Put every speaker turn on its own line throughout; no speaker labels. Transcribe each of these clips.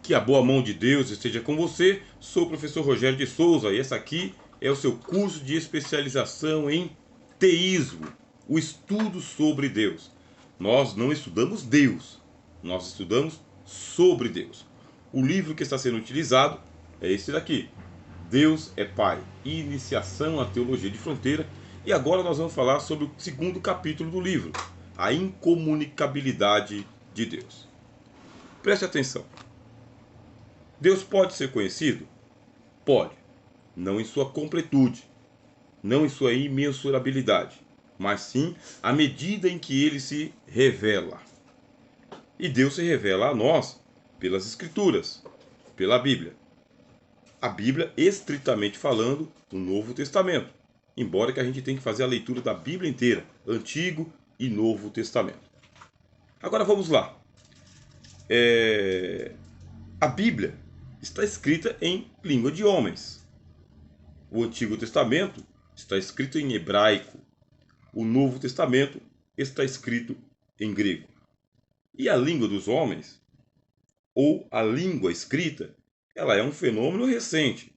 Que a boa mão de Deus esteja com você. Sou o professor Rogério de Souza e esse aqui é o seu curso de especialização em teísmo, o estudo sobre Deus. Nós não estudamos Deus, nós estudamos sobre Deus. O livro que está sendo utilizado é esse daqui, Deus é Pai, Iniciação à Teologia de Fronteira. E agora nós vamos falar sobre o segundo capítulo do livro, a incomunicabilidade de Deus. Preste atenção. Deus pode ser conhecido? Pode. Não em sua completude, não em sua imensurabilidade, mas sim à medida em que ele se revela. E Deus se revela a nós pelas Escrituras, pela Bíblia. A Bíblia, estritamente falando, o Novo Testamento. Embora que a gente tenha que fazer a leitura da Bíblia inteira, Antigo e Novo Testamento. Agora vamos lá. A Bíblia está escrita em língua de homens. O Antigo Testamento está escrito em hebraico. O Novo Testamento está escrito em grego. E a língua dos homens, ou a língua escrita, ela é um fenômeno recente.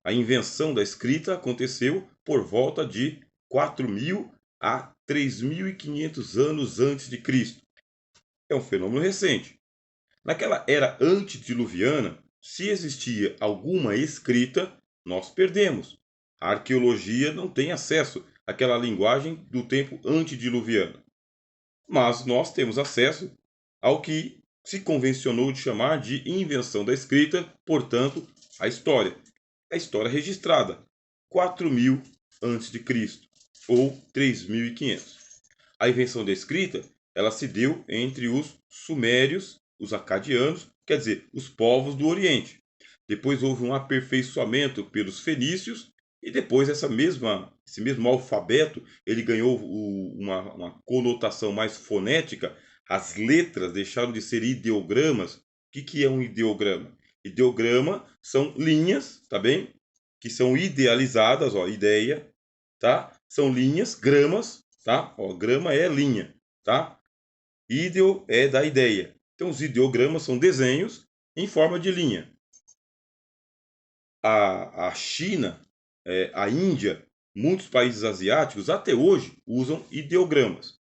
A invenção da escrita aconteceu por volta de 4.000 a 3.500 anos antes de Cristo. É um fenômeno recente. Naquela era antediluviana, se existia alguma escrita, nós perdemos. A arqueologia não tem acesso àquela linguagem do tempo antediluviano. Mas nós temos acesso ao que se convencionou de chamar de invenção da escrita, portanto, a história. A história registrada, 4.000 a.C. ou 3.500. A invenção da escrita, ela se deu entre os sumérios, os acadianos, quer dizer, os povos do Oriente. Depois houve um aperfeiçoamento pelos fenícios e depois esse mesmo alfabeto ele ganhou uma conotação mais fonética. As letras deixaram de ser ideogramas. O que é um ideograma? Ideograma são linhas, tá bem? Que são idealizadas, ó, ideia, tá? São linhas, gramas, tá? Ó, grama é linha, tá? Ideo é da ideia. Então os ideogramas são desenhos em forma de linha. A China, a Índia, muitos países asiáticos até hoje usam ideogramas.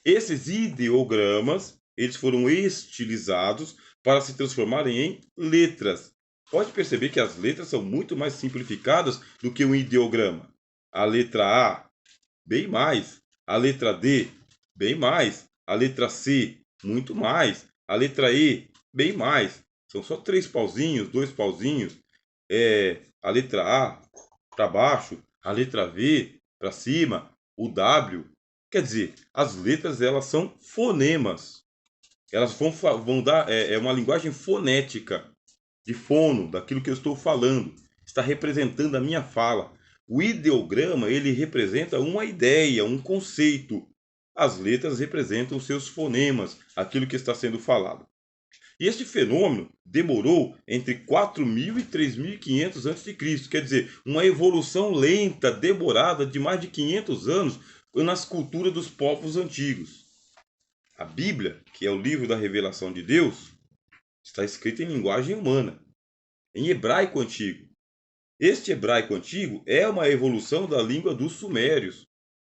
Esses ideogramas, eles foram estilizados para se transformarem em letras. Pode perceber que as letras são muito mais simplificadas do que um ideograma. A letra A, bem mais. A letra D, bem mais. A letra C, muito mais. A letra E, bem mais. São só 3 pauzinhos, 2 pauzinhos. A letra A para baixo, a letra V para cima, o W. Quer dizer, as letras elas são fonemas. Elas vão dar uma linguagem fonética, de fono, daquilo que eu estou falando. Está representando a minha fala. O ideograma ele representa uma ideia, um conceito. As letras representam seus fonemas, aquilo que está sendo falado. E este fenômeno demorou entre 4.000 e 3.500 a.C., quer dizer, uma evolução lenta, demorada de mais de 500 anos nas culturas dos povos antigos. A Bíblia, que é o livro da revelação de Deus, está escrita em linguagem humana, em hebraico antigo. Este hebraico antigo é uma evolução da língua dos sumérios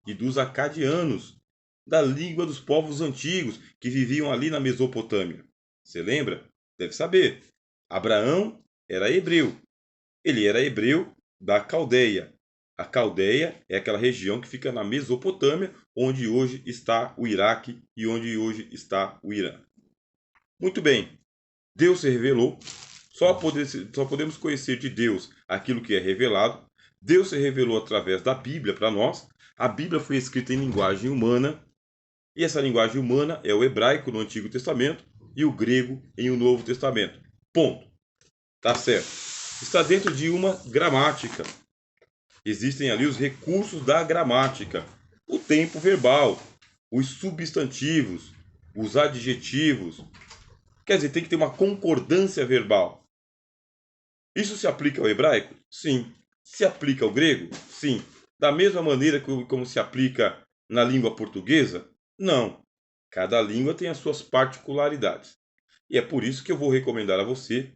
e dos acadianos, da língua dos povos antigos que viviam ali na Mesopotâmia. Você lembra? Deve saber. Abraão era hebreu. Ele era hebreu da Caldeia. A Caldeia é aquela região que fica na Mesopotâmia, onde hoje está o Iraque e onde hoje está o Irã. Muito bem. Deus se revelou. Só podemos conhecer de Deus aquilo que é revelado. Deus se revelou através da Bíblia para nós. A Bíblia foi escrita em linguagem humana. E essa linguagem humana é o hebraico no Antigo Testamento e o grego em o Novo Testamento. Ponto. Tá certo. Está dentro de uma gramática. Existem ali os recursos da gramática. O tempo verbal, os substantivos, os adjetivos. Quer dizer, tem que ter uma concordância verbal. Isso se aplica ao hebraico? Sim. Se aplica ao grego? Sim. Da mesma maneira como se aplica na língua portuguesa? Não. Cada língua tem as suas particularidades. E é por isso que eu vou recomendar a você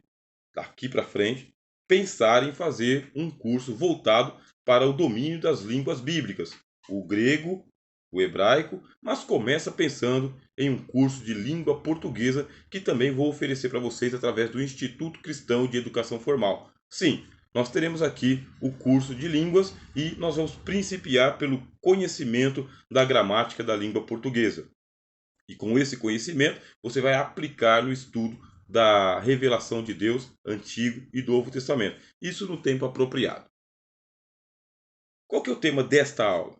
daqui para frente, pensar em fazer um curso voltado para o domínio das línguas bíblicas, o grego, o hebraico, mas começa pensando em um curso de língua portuguesa que também vou oferecer para vocês através do Instituto Cristão de Educação Formal. Sim, nós teremos aqui o curso de línguas e nós vamos principiar pelo conhecimento da gramática da língua portuguesa. E com esse conhecimento, você vai aplicar no estudo da revelação de Deus Antigo e Novo Testamento. Isso no tempo apropriado. Qual que é o tema desta aula?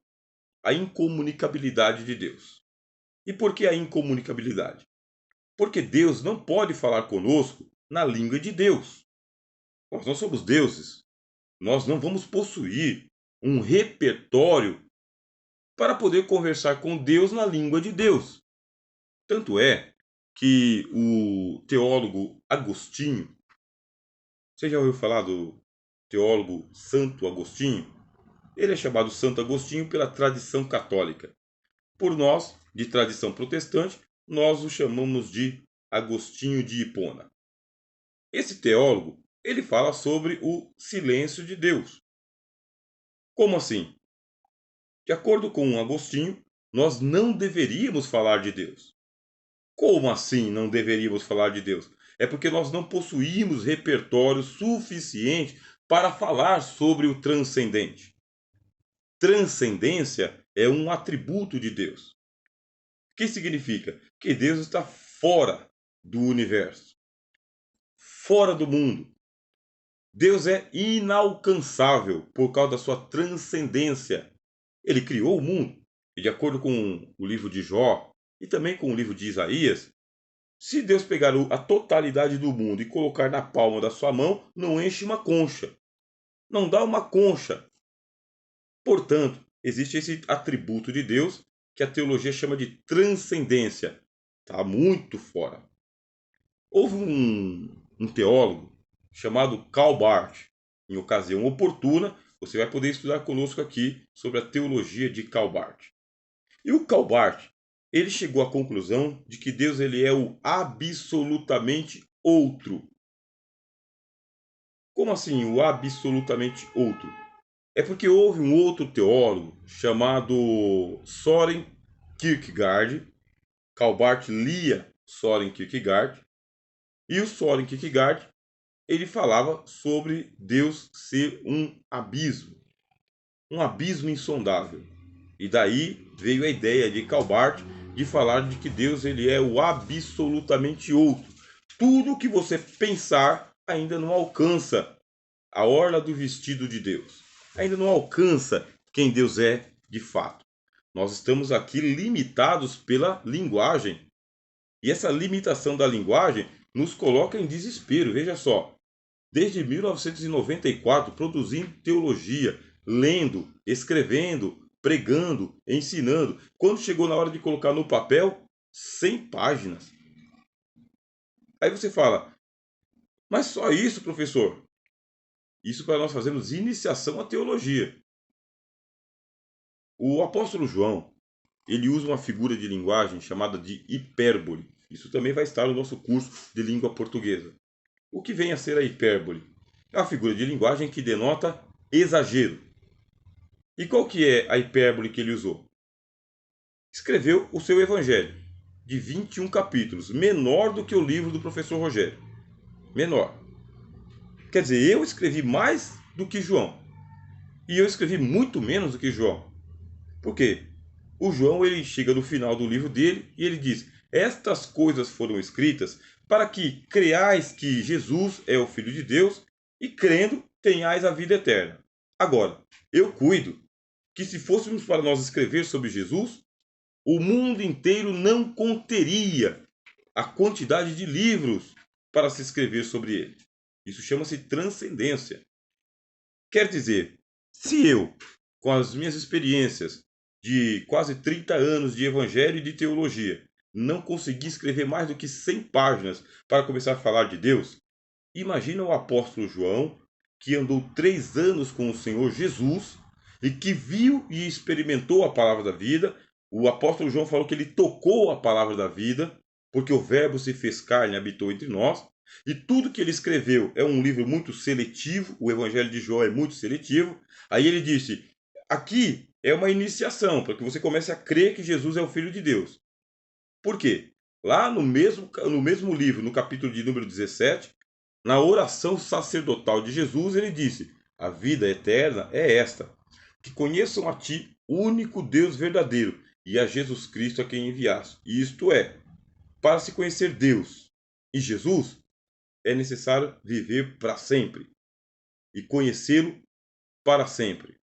A incomunicabilidade de Deus. E por que a incomunicabilidade? Porque Deus não pode falar conosco na língua de Deus. Nós não somos deuses. Nós não vamos possuir um repertório para poder conversar com Deus na língua de Deus. Tanto é que o teólogo Agostinho, você já ouviu falar do teólogo Santo Agostinho? Ele é chamado Santo Agostinho pela tradição católica. Por nós, de tradição protestante, nós o chamamos de Agostinho de Hipona. Esse teólogo, ele fala sobre o silêncio de Deus. Como assim? De acordo com Agostinho, nós não deveríamos falar de Deus. Como assim não deveríamos falar de Deus? É porque nós não possuímos repertório suficiente para falar sobre o transcendente. Transcendência é um atributo de Deus. O que significa? Que Deus está fora do universo, fora do mundo. Deus é inalcançável por causa da sua transcendência. Ele criou o mundo. E de acordo com o livro de Jó e também com o livro de Isaías, se Deus pegar a totalidade do mundo e colocar na palma da sua mão, não enche uma concha. Não dá uma concha. Portanto, existe esse atributo de Deus que a teologia chama de transcendência. Está muito fora. Houve um teólogo chamado Karl Barth. Em ocasião oportuna, você vai poder estudar conosco aqui sobre a teologia de Karl Barth. E o Karl Barth, ele chegou à conclusão de que Deus ele é o absolutamente outro. Como assim o absolutamente outro? É porque houve um outro teólogo chamado Søren Kierkegaard. Karl Barth lia Søren Kierkegaard. E o Søren Kierkegaard, ele falava sobre Deus ser um abismo insondável. E daí veio a ideia de Karl Barth de falar de que Deus ele é o absolutamente outro. Tudo que você pensar ainda não alcança a orla do vestido de Deus. Ainda não alcança quem Deus é de fato. Nós estamos aqui limitados pela linguagem. E essa limitação da linguagem nos coloca em desespero. Veja só, desde 1994, produzindo teologia, lendo, escrevendo, pregando, ensinando. Quando chegou na hora de colocar no papel, 100 páginas. Aí você fala, mas só isso, professor? Isso para nós fazermos iniciação à teologia. O apóstolo João, ele usa uma figura de linguagem chamada de hipérbole. Isso também vai estar no nosso curso de língua portuguesa. O que vem a ser a hipérbole? É uma figura de linguagem que denota exagero. E qual que é a hipérbole que ele usou? Escreveu o seu evangelho, de 21 capítulos, menor do que o livro do professor Rogério. Menor. Quer dizer, eu escrevi mais do que João. E eu escrevi muito menos do que João. Por quê? O João ele chega no final do livro dele e ele diz: estas coisas foram escritas para que creais que Jesus é o Filho de Deus e crendo tenhais a vida eterna. Agora, eu cuido que se fôssemos para nós escrever sobre Jesus, o mundo inteiro não conteria a quantidade de livros para se escrever sobre ele. Isso chama-se transcendência. Quer dizer, se eu, com as minhas experiências de quase 30 anos de evangelho e de teologia, não consegui escrever mais do que 100 páginas para começar a falar de Deus, imagina o apóstolo João, que andou 3 anos com o Senhor Jesus e que viu e experimentou a palavra da vida. O apóstolo João falou que ele tocou a palavra da vida, porque o verbo se fez carne e habitou entre nós. E tudo que ele escreveu é um livro muito seletivo, o Evangelho de João é muito seletivo. Aí ele disse, aqui é uma iniciação, para que você comece a crer que Jesus é o Filho de Deus. Por quê? Lá no mesmo livro, no capítulo de número 17, na oração sacerdotal de Jesus, ele disse, a vida eterna é esta, que conheçam a ti, o único Deus verdadeiro, e a Jesus Cristo a quem enviaste. Isto é, para se conhecer Deus e Jesus, é necessário viver para sempre e conhecê-lo para sempre.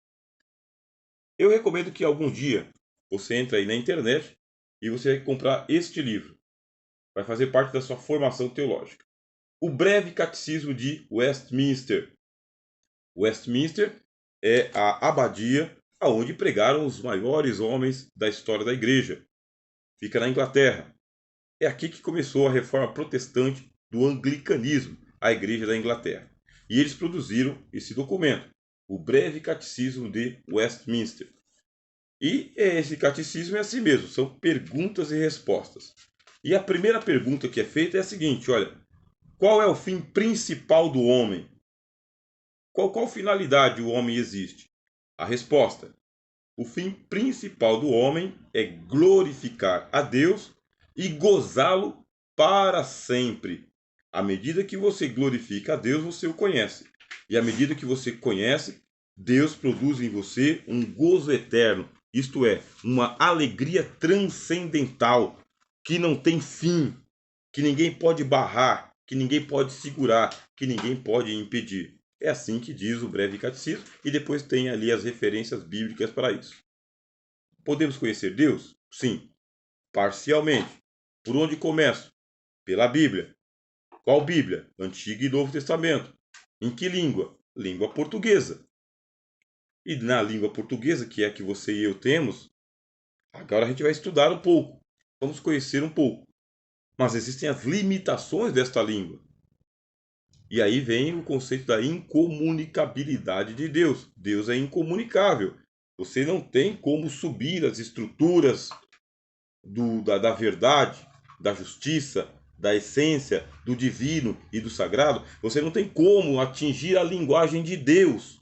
Eu recomendo que algum dia você entre aí na internet e você vai comprar este livro. Vai fazer parte da sua formação teológica. O Breve Catecismo de Westminster. Westminster é a abadia aonde pregaram os maiores homens da história da igreja. Fica na Inglaterra. É aqui que começou a reforma protestante do anglicanismo, a igreja da Inglaterra. E eles produziram esse documento, o Breve Catecismo de Westminster. E esse catecismo é assim mesmo, são perguntas e respostas. E a primeira pergunta que é feita é a seguinte, olha, qual é o fim principal do homem? Qual finalidade o homem existe? A resposta, o fim principal do homem é glorificar a Deus e gozá-lo para sempre. À medida que você glorifica a Deus, você o conhece. E à medida que você conhece, Deus produz em você um gozo eterno, isto é, uma alegria transcendental que não tem fim, que ninguém pode barrar, que ninguém pode segurar, que ninguém pode impedir. É assim que diz o Breve Catecismo, e depois tem ali as referências bíblicas para isso. Podemos conhecer Deus? Sim, parcialmente. Por onde começo? Pela Bíblia. Qual Bíblia? Antigo e Novo Testamento. Em que língua? Língua portuguesa. E na língua portuguesa, que é a que você e eu temos, agora a gente vai estudar um pouco. Vamos conhecer um pouco. Mas existem as limitações desta língua. E aí vem o conceito da incomunicabilidade de Deus. Deus é incomunicável. Você não tem como subir as estruturas da verdade, da justiça, da essência, do divino e do sagrado. Você não tem como atingir a linguagem de Deus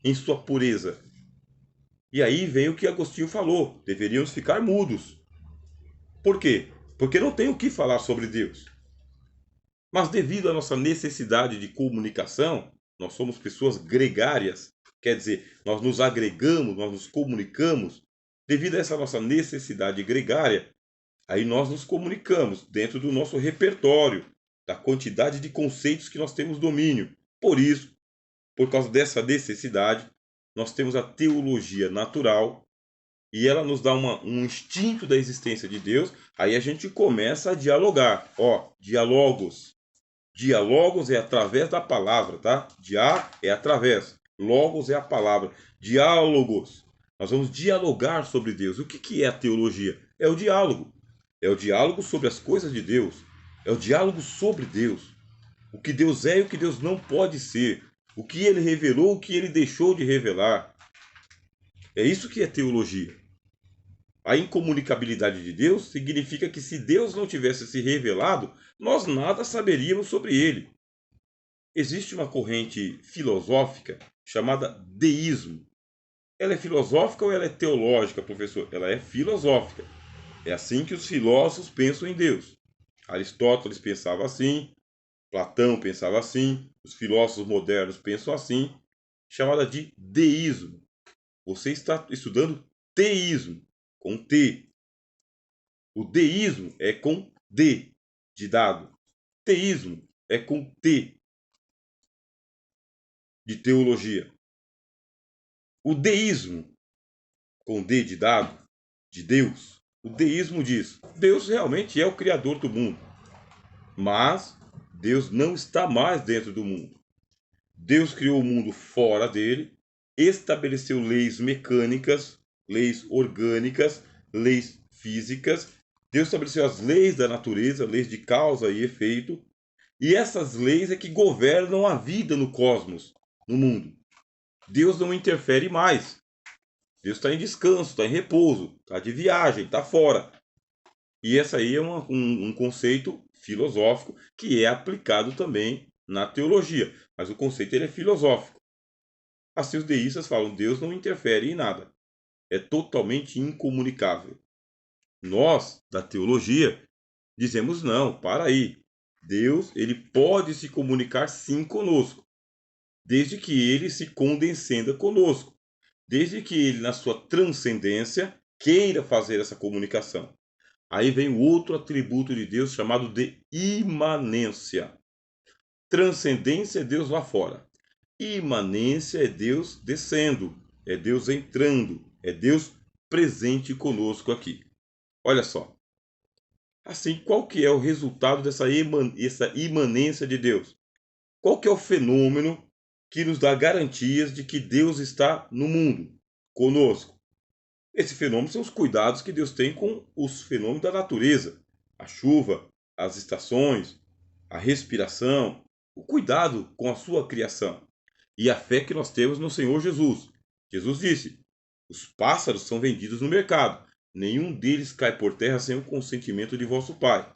em sua pureza. E aí vem o que Agostinho falou: deveríamos ficar mudos. Por quê? Porque não tem o que falar sobre Deus. Mas devido à nossa necessidade de comunicação, nós somos pessoas gregárias, quer dizer, nós nos agregamos, nós nos comunicamos. Devido a essa nossa necessidade gregária, aí nós nos comunicamos dentro do nosso repertório, da quantidade de conceitos que nós temos domínio. Por isso, por causa dessa necessidade, nós temos a teologia natural, e ela nos dá um instinto da existência de Deus. Aí a gente começa a dialogar. Ó, diálogos. Diálogos é através da palavra, tá? Dia é através. Logos é a palavra. Diálogos. Nós vamos dialogar sobre Deus. O que é a teologia? É o diálogo. É o diálogo sobre as coisas de Deus. É o diálogo sobre Deus. O que Deus é e o que Deus não pode ser. O que ele revelou, o que ele deixou de revelar. É isso que é teologia. A incomunicabilidade de Deus significa que se Deus não tivesse se revelado, nós nada saberíamos sobre ele. Existe uma corrente filosófica chamada deísmo. Ela é filosófica ou ela é teológica, professor? Ela é filosófica. É assim que os filósofos pensam em Deus. Aristóteles pensava assim, Platão pensava assim, os filósofos modernos pensam assim, chamada de deísmo. Você está estudando teísmo, com T. O deísmo é com D, de dado. Teísmo é com T, de teologia. O deísmo, com D de dado, de Deus. O deísmo diz, Deus realmente é o criador do mundo. Mas Deus não está mais dentro do mundo. Deus criou o mundo fora dele, estabeleceu leis mecânicas, leis orgânicas, leis físicas. Deus estabeleceu as leis da natureza, leis de causa e efeito. E essas leis é que governam a vida no cosmos, no mundo. Deus não interfere mais. Deus está em descanso, está em repouso, está de viagem, está fora. E essa aí é um conceito filosófico que é aplicado também na teologia, mas o conceito ele é filosófico. Assim os deístas falam, Deus não interfere em nada, é totalmente incomunicável. Nós, da teologia, dizemos não, para aí. Deus, ele pode se comunicar sim conosco, desde que ele se condescenda conosco, desde que ele, na sua transcendência, queira fazer essa comunicação. Aí vem o outro atributo de Deus chamado de imanência. Transcendência é Deus lá fora. Imanência é Deus descendo, é Deus entrando, é Deus presente conosco aqui. Olha só. Assim, qual que é o resultado dessa imanência de Deus? Qual que é o fenômeno que nos dá garantias de que Deus está no mundo, conosco? Esse fenômeno são os cuidados que Deus tem com os fenômenos da natureza. A chuva, as estações, a respiração, o cuidado com a sua criação. E a fé que nós temos no Senhor Jesus. Jesus disse, os pássaros são vendidos no mercado. Nenhum deles cai por terra sem o consentimento de vosso Pai.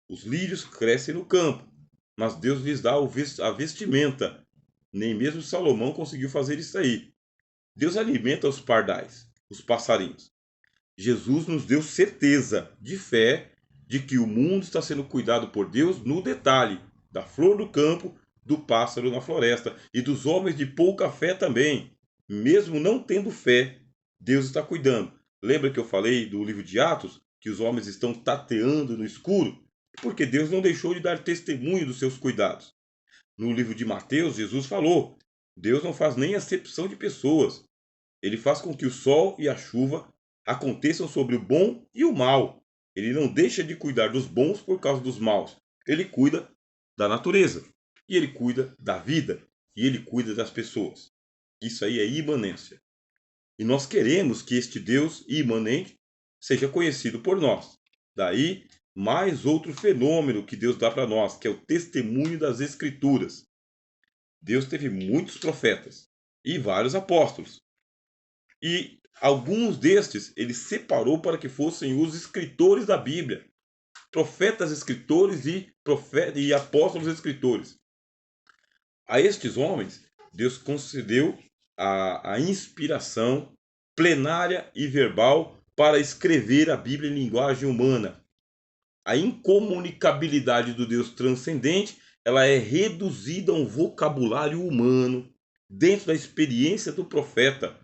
Os lírios crescem no campo, mas Deus lhes dá a vestimenta. Nem mesmo Salomão conseguiu fazer isso aí. Deus alimenta os pardais, os passarinhos. Jesus nos deu certeza de fé de que o mundo está sendo cuidado por Deus no detalhe, da flor do campo, do pássaro na floresta e dos homens de pouca fé também. Mesmo não tendo fé, Deus está cuidando. Lembra que eu falei do livro de Atos, que os homens estão tateando no escuro? Porque Deus não deixou de dar testemunho dos seus cuidados. No livro de Mateus, Jesus falou, Deus não faz nem acepção de pessoas. Ele faz com que o sol e a chuva aconteçam sobre o bom e o mal. Ele não deixa de cuidar dos bons por causa dos maus. Ele cuida da natureza. E ele cuida da vida. E ele cuida das pessoas. Isso aí é imanência. E nós queremos que este Deus imanente seja conhecido por nós. Daí, mais outro fenômeno que Deus dá para nós, que é o testemunho das Escrituras. Deus teve muitos profetas e vários apóstolos. E alguns destes ele separou para que fossem os escritores da Bíblia. Profetas escritores e apóstolos escritores. A estes homens, Deus concedeu a inspiração plenária e verbal para escrever a Bíblia em linguagem humana. A incomunicabilidade do Deus transcendente, ela é reduzida a um vocabulário humano dentro da experiência do profeta.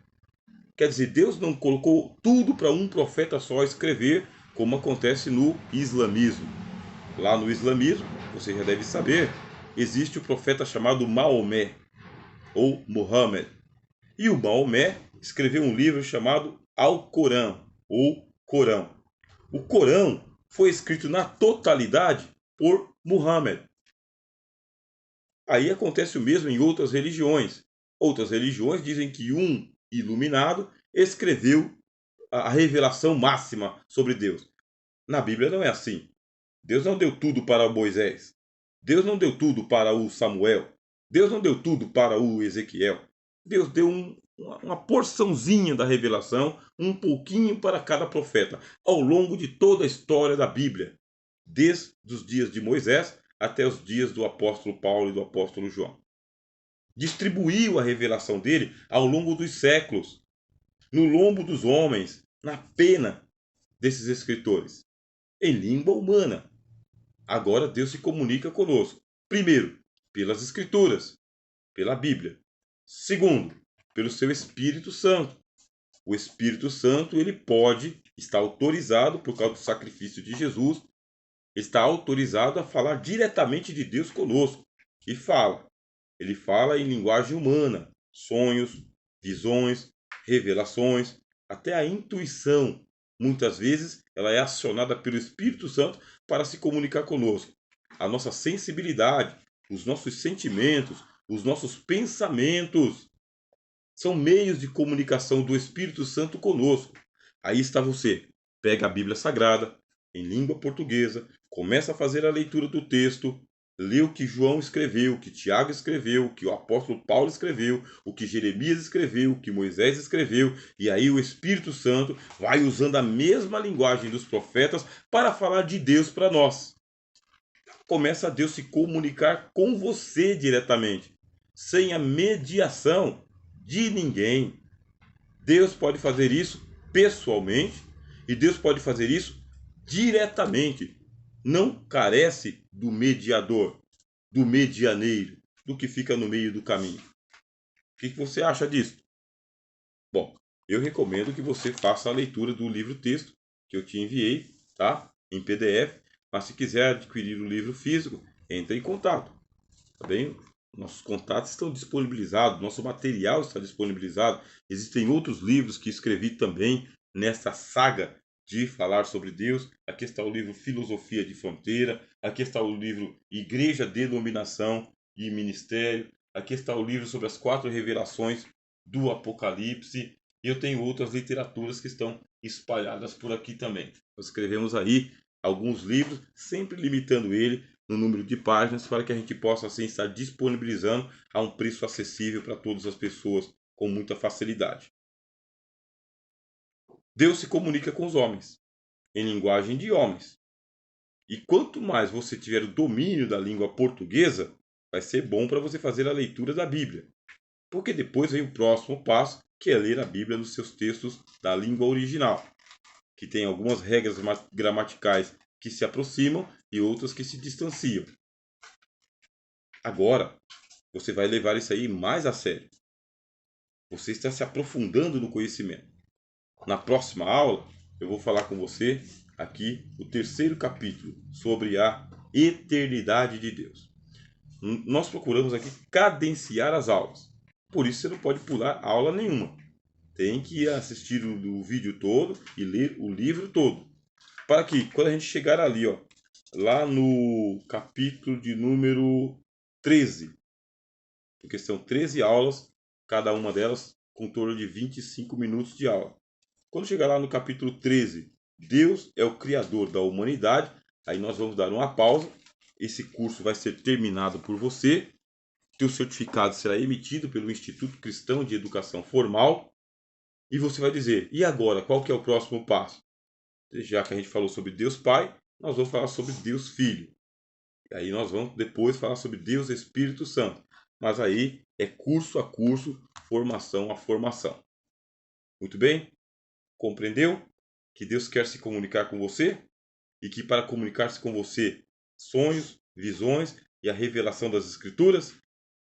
Quer dizer, Deus não colocou tudo para um profeta só escrever, como acontece no islamismo. Lá no islamismo, você já deve saber, existe o profeta chamado Maomé, ou Muhammad. E o Maomé escreveu um livro chamado Alcorão, ou Corão. O Corão foi escrito na totalidade por Muhammad. Aí acontece o mesmo em outras religiões. Outras religiões dizem que um iluminado escreveu a revelação máxima sobre Deus. Na Bíblia não é assim. Deus não deu tudo para Moisés. Deus não deu tudo para o Samuel. Deus não deu tudo para o Ezequiel. Deus deu uma porçãozinha da revelação, um pouquinho para cada profeta, ao longo de toda a história da Bíblia, desde os dias de Moisés até os dias do apóstolo Paulo e do apóstolo João. Distribuiu a revelação dele ao longo dos séculos, no lombo dos homens, na pena desses escritores, em língua humana. Agora Deus se comunica conosco. Primeiro, pelas Escrituras, pela Bíblia. Segundo, pelo seu Espírito Santo. O Espírito Santo, ele pode estar autorizado, por causa do sacrifício de Jesus, está autorizado a falar diretamente de Deus conosco. E fala. Ele fala em linguagem humana, sonhos, visões, revelações, até a intuição. Muitas vezes ela é acionada pelo Espírito Santo para se comunicar conosco. A nossa sensibilidade, os nossos sentimentos, os nossos pensamentos são meios de comunicação do Espírito Santo conosco. Aí está você. Pega a Bíblia Sagrada, em língua portuguesa, começa a fazer a leitura do texto, lê o que João escreveu, o que Tiago escreveu, o que o apóstolo Paulo escreveu, o que Jeremias escreveu, o que Moisés escreveu, e aí o Espírito Santo vai usando a mesma linguagem dos profetas para falar de Deus para nós. começa a Deus se comunicar com você diretamente, sem a mediação de ninguém. Deus pode fazer isso pessoalmente e Deus pode fazer isso diretamente. Não carece do mediador, do medianeiro, do que fica no meio do caminho. O que você acha disso? Bom, eu recomendo que você faça a leitura do livro-texto que eu te enviei, tá? Em PDF. Mas se quiser adquirir o livro físico, entre em contato, tá bem? Nossos contatos estão disponibilizados, nosso material está disponibilizado. Existem outros livros que escrevi também nessa saga de falar sobre Deus. Aqui está o livro Filosofia de Fronteira. Aqui está o livro Igreja, Denominação e Ministério. Aqui está o livro sobre as 4 revelações do Apocalipse. E eu tenho outras literaturas que estão espalhadas por aqui também. Nós escrevemos aí alguns livros, sempre limitando ele no número de páginas, para que a gente possa assim estar disponibilizando a um preço acessível para todas as pessoas com muita facilidade. Deus se comunica com os homens, em linguagem de homens. E quanto mais você tiver o domínio da língua portuguesa, vai ser bom para você fazer a leitura da Bíblia. Porque depois vem o próximo passo, que é ler a Bíblia nos seus textos da língua original, que tem algumas regras gramaticais que se aproximam e outras que se distanciam. Agora, você vai levar isso aí mais a sério. Você está se aprofundando no conhecimento. Na próxima aula, eu vou falar com você aqui o 3º capítulo sobre a eternidade de Deus. Nós procuramos aqui cadenciar as aulas. Por isso você não pode pular aula nenhuma. Tem que assistir o vídeo todo e ler o livro todo. Para que, quando a gente chegar ali, ó, lá no capítulo de número 13, porque são 13 aulas, cada uma delas com torno de 25 minutos de aula. Quando chegar lá no capítulo 13, Deus é o Criador da humanidade, aí nós vamos dar uma pausa. Esse curso vai ser terminado por você. Teu certificado será emitido pelo Instituto Cristão de Educação Formal. E você vai dizer, e agora, qual que é o próximo passo? Já que a gente falou sobre Deus Pai, nós vamos falar sobre Deus Filho. E aí nós vamos depois falar sobre Deus Espírito Santo. Mas aí é curso a curso, formação a formação. Muito bem? Compreendeu? Que Deus quer se comunicar com você e que para comunicar-se com você, sonhos, visões e a revelação das Escrituras,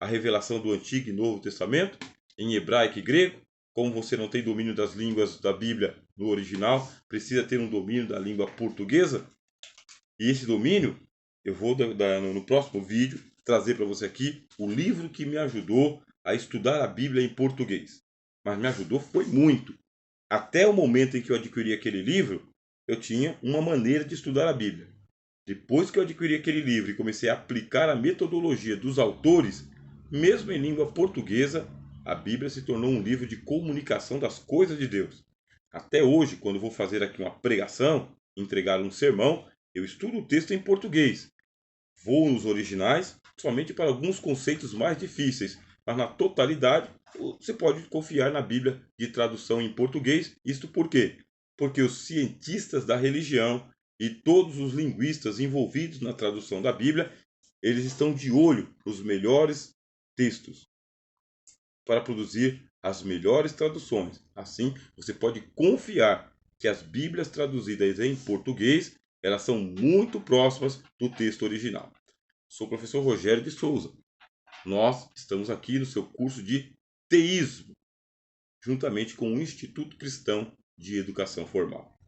a revelação do Antigo e Novo Testamento, em hebraico e grego. Como você não tem domínio das línguas da Bíblia no original, precisa ter um domínio da língua portuguesa. E esse domínio, eu vou no próximo vídeo trazer para você aqui o livro que me ajudou a estudar a Bíblia em português. Mas me ajudou foi muito. Até o momento em que eu adquiri aquele livro, eu tinha uma maneira de estudar a Bíblia. Depois que eu adquiri aquele livro e comecei a aplicar a metodologia dos autores, mesmo em língua portuguesa, a Bíblia se tornou um livro de comunicação das coisas de Deus. Até hoje, quando vou fazer aqui uma pregação, entregar um sermão, eu estudo o texto em português. Vou nos originais somente para alguns conceitos mais difíceis, mas na totalidade você pode confiar na Bíblia de tradução em português. Isto por quê? Porque os cientistas da religião e todos os linguistas envolvidos na tradução da Bíblia, eles estão de olho nos melhores textos para produzir as melhores traduções. Assim, você pode confiar que as Bíblias traduzidas em português, elas são muito próximas do texto original. Sou o professor Rogério de Souza. Nós estamos aqui no seu curso de teísmo, juntamente com o Instituto Cristão de Educação Formal.